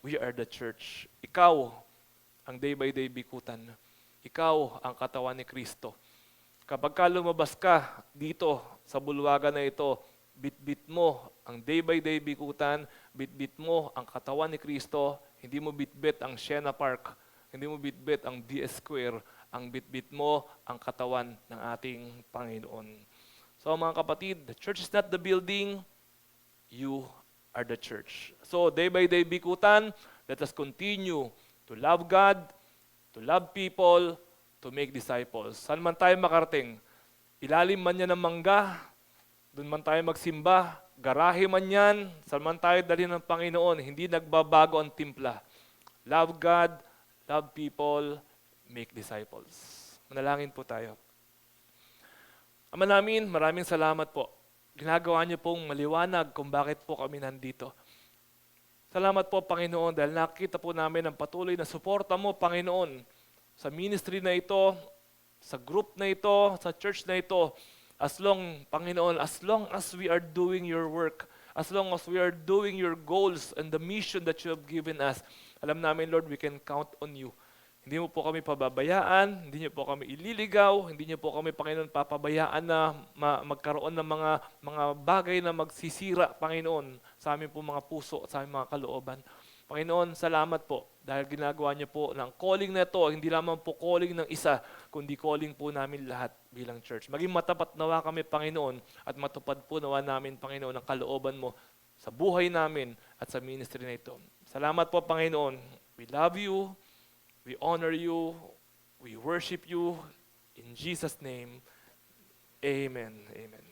We are the church. Ikaw ang day-by-day bikutan. Ikaw ang katawan ni Kristo. Kapag ka lumabas ka dito sa bulwagan na ito, bit-bit mo ang day-by-day bikutan, bit-bit mo ang katawan ni Kristo, hindi mo bit-bit ang Siena Park, hindi mo bit-bit ang BS Square, ang bit-bit mo ang katawan ng ating Panginoon. So mga kapatid, the church is not the building, you are the church. So day by day bikutan, let us continue to love God, to love people, to make disciples. Saan man tayo makarating, ilalim man yan ng mangga, doon man tayo magsimba, garahe man yan, saan man tayo dalhin ng Panginoon, hindi nagbabago ang timpla. Love God, love people, make disciples. Manalangin po tayo. Ama namin, maraming salamat po. Ginagawa niyo pong maliwanag kung bakit po kami nandito. Salamat po, Panginoon, dahil nakita po namin ang patuloy na suporta mo, Panginoon, sa ministry na ito, sa group na ito, sa church na ito, Panginoon, as long as we are doing your work, as long as we are doing your goals and the mission that you have given us, alam namin, Lord, we can count on you. Hindi mo po kami pababayaan, hindi niyo po kami ililigaw, hindi niyo po kami, Panginoon, papabayaan na magkaroon ng mga bagay na magsisira, Panginoon, sa aming po mga puso at sa aming mga kalooban. Panginoon, salamat po dahil ginagawa niyo po ng calling na ito, hindi lamang po calling ng isa, kundi calling po namin lahat bilang church. Maging matapat nawa kami, Panginoon, at matupad po nawa namin, Panginoon, ang kalooban mo sa buhay namin at sa ministry na ito. Salamat po, Panginoon. We love you. We honor you, we worship you, in Jesus' name, amen, amen.